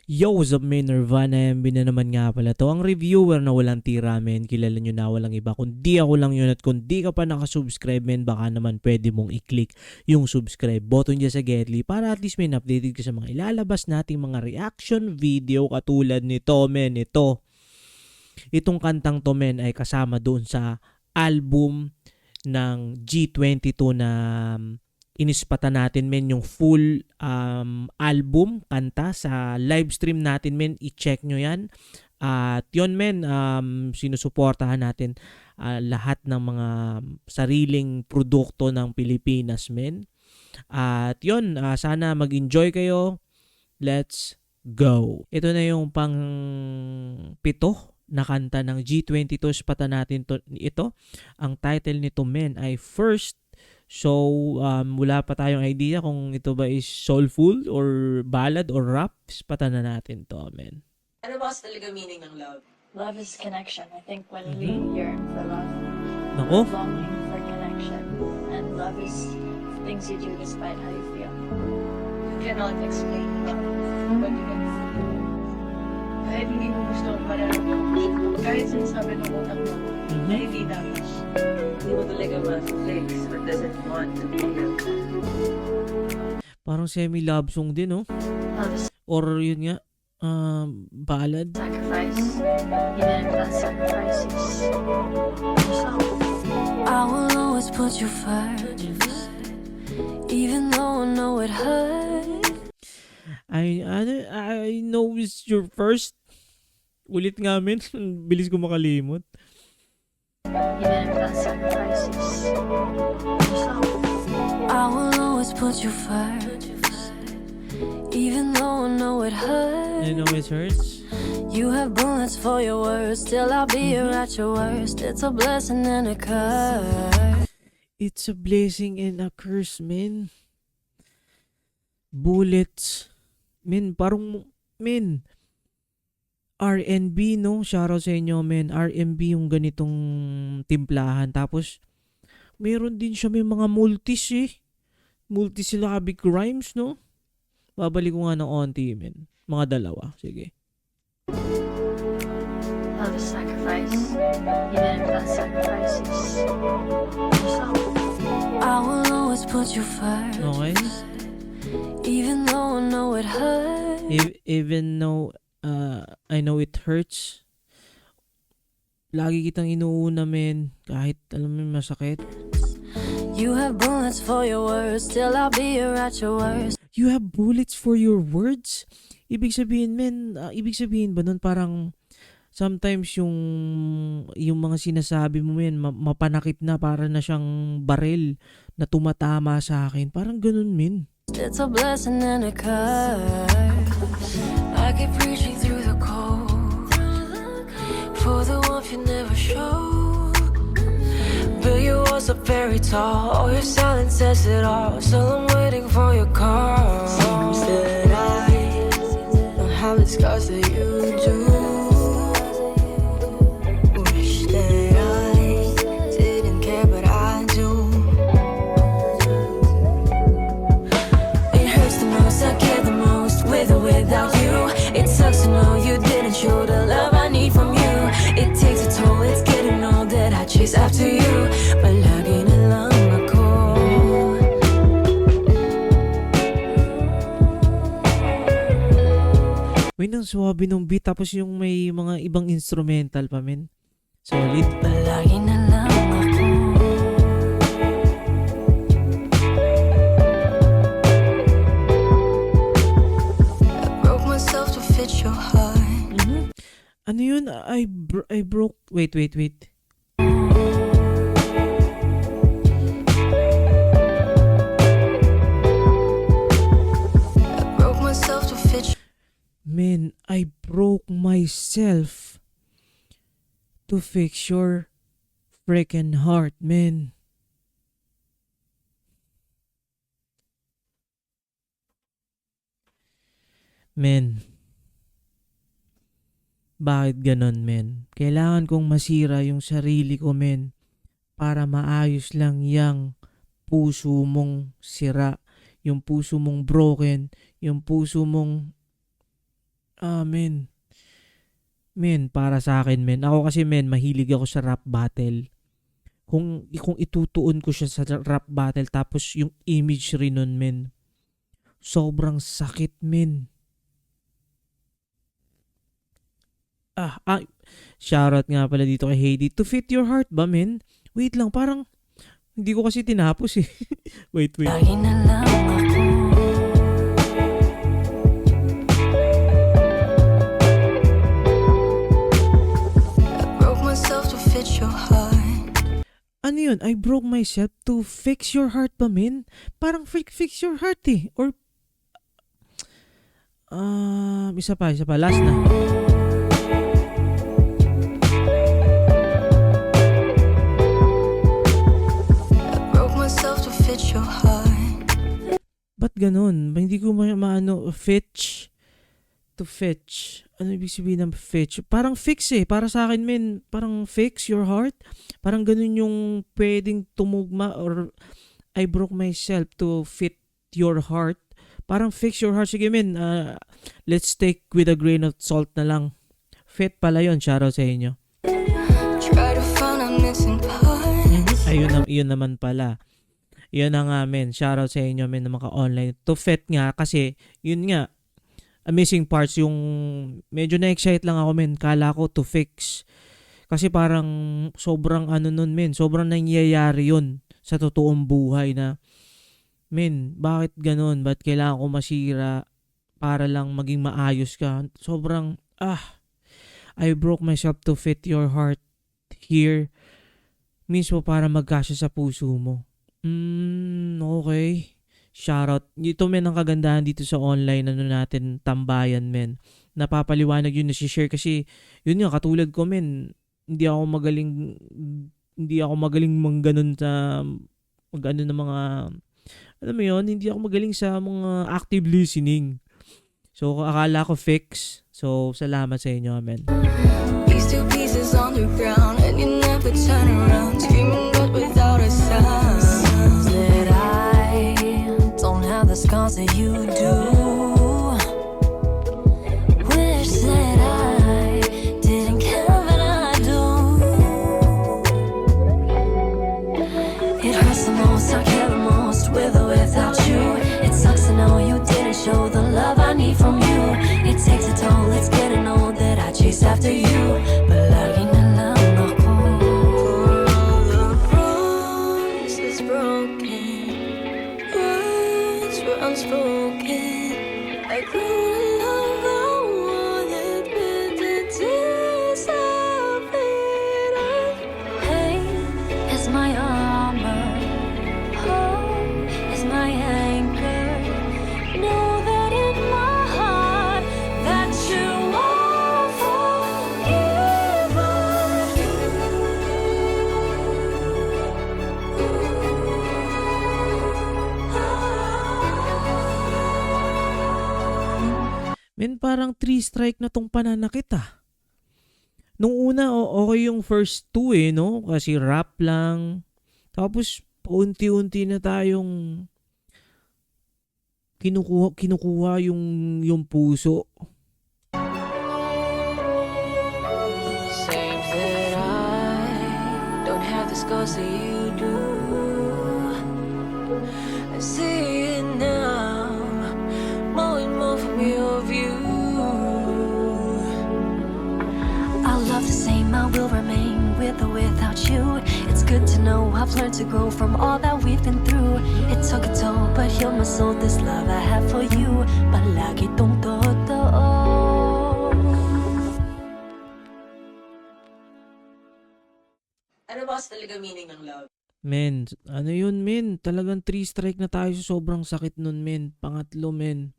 Yo, what's up men, Nirvana MB na naman nga pala to. Ang reviewer na walang tira men, kilala nyo na walang iba. Kundi ako lang yun at kung di ka pa nakasubscribe men, baka naman pwede mong i-click yung subscribe button dyan sa Getly para at least men updated ka sa mga ilalabas nating mga reaction video katulad nito men. Itong kantang to men ay kasama doon sa album ng G22 na inispatan natin men yung full album kanta sa live stream natin men, i-check nyo yan at yun men, sinusuportahan natin lahat ng mga sariling produkto ng Pilipinas men at yun, sana mag-enjoy kayo. Let's go. Ito na yung pang pito na kanta ng G22 ispatan natin ito. Ang title nito men ay First. So, wala pa tayong idea kung ito ba is soulful or ballad or rap. Ispatan na natin to, amen. Ano ba kasi talaga meaning ng love? Love is connection. I think when we yearn for love, Nako, longing for connection, and love is things you do despite how you feel. You cannot explain love, but you can feel. Kahit hindi mo gusto ang mararamdaman mo siya, kahit sinasabi ng utak mo na hindi dapat, hindi mo talaga ma-flex or doesn't want to feel. parang semi-love song din, no? Love is Or yun nga, ballad. sacrifice, even if that sacrifice is yourself. I will always put you first, even though I know it hurts. I know it's your first. Ulit nga, men. Bilis ko makalimot. Even if that sacrifice is yourself. I will always put you first, even though I know it hurts. I know it hurts. You have bullets for your words, still I'll be here at your worst. It's a blessing and a curse. It's a blessing and a curse, men. Bullets. Men, parang, men, R&B, no? Shoutout sa inyo, men. R&B yung ganitong timplahan. Tapos, meron din siya may mga multis, eh. Multisyllabic rhymes, no? Babalik ko nga ng onti, men. Mga dalawa. Sige. Love is sacrifice, even if that sacrifice is yourself. I will always put you first, Okay? even though I know it hurts. Even though I know it hurts, lagi kitang inuuna, men. Kahit, alam mo, masakit. You have bullets for your words, still I'll be here at your worst. You have bullets for your words? Ibig sabihin, men, ibig sabihin ba nun parang sometimes yung mga sinasabi mo, men, mapanakit na, para na siyang barel na tumatama sa akin. Parang ganun, men. It's a blessing and a curse. I keep reaching through the cold for the warmth you never showed. Build your walls up very tall, or your silence says it all. Still I'm waiting for your call. Seems that I don't have the scars that you do. Wish that I didn't care, but I do. It hurts the most, I care the most, with or without you. It sucks to know you didn't show the love I need from you. It takes a toll, it's getting old that I chase after you, but lagi na lang ako. May nang suwabe nung beat, tapos yung may mga ibang instrumental pa, men. Solid. Palagi na lang ako. I broke myself to fit your heart. Ano yun? I broke... Wait. I broke myself to fit Men, I broke myself to fix your freaking heart, men. Men, bakit ganon, men? Kailangan kong masira yung sarili ko, men, para maayos lang yang puso mong sira, yung puso mong broken, yung puso mong Men. Men, para sa akin, men. Ako kasi, men, mahilig ako sa rap battle. Kung itutuon ko siya sa rap battle tapos yung image rin nun, men. Sobrang sakit, men. Shoutout nga pala dito kay Heidi. To fit your heart ba, men? Wait lang, parang hindi ko kasi tinapos eh. wait. Lagi na lang ako. I broke myself to fit your heart. Ano yun? I broke myself to fix your heart ba, men? Parang fix your heart eh. Or, isa pa. Last na. I broke myself to fit your heart. Ba't ganun? Hindi ko maano, fetch. To fetch. Ano ibig sabihin ng fetch? Parang fix eh. Para sa akin, men. Parang fix your heart. Parang ganun yung pwedeng tumugma or I broke myself to fit your heart. Parang fix your heart. Sige, men. Let's take with a grain of salt na lang. Fit pala yun. Shoutout sa inyo. Try to find a missing part. Ayun naman pala. Yun na nga, men. Shoutout sa inyo, men, na maka-online. To fit nga kasi, yun nga, missing parts yung medyo na-excite lang ako, men. Kala ko to fix. Kasi parang sobrang nun, men. Sobrang nangyayari yun sa totoong buhay na, men, bakit ganun? Ba't kailangan ko masira para lang maging maayos ka? Sobrang, I broke myself to fit your heart here. Mismo para magkasya sa puso mo. Okay. Shoutout. Ito, men, ang kagandahan dito sa online natin, tambayan, men. Napapaliwanag yun, nasi-share kasi yun nga, katulad ko, men, hindi ako magaling mangganon sa mag-ano ng mga, alam mo yun, hindi ako magaling sa mga active listening. So, akala ko fix. So, salamat sa inyo, men. These two pieces on the ground, and you never turn around, screaming but without a sound. That I don't have the scars that you do. Wish that I didn't care, but I do. It hurts the most, I care the most, with or without you. It sucks to know you didn't show the love I need from you. It takes a toll, it's getting old that I chase after you. But lagi na lang ako. For all the promises broken, words were unspoken. I grew to love the one that bit the tears of it. Pain is my armor, hope is my anchor. Know that in my heart that you are forgiven. Men, parang 3 strike na tong pananakit ah. Nung una, okay yung first 2 eh, no? Kasi rap lang. Tapos, paunti-unti na tayong kinukuha yung puso. Seems that I don't have the scars that you do. I see it now, more and more from your view. Our love the same, I will remain with or without you. It's good to know I've learned to grow from all that we've been through. It took a toll, but healed my soul. This love I have for you, palagi tong totoo. Ano ba kasi talaga meaning ng love? Men, ano yun, men? Talagang 3 strike na tayo sa sobrang sakit nun, men. Pangatlo, men.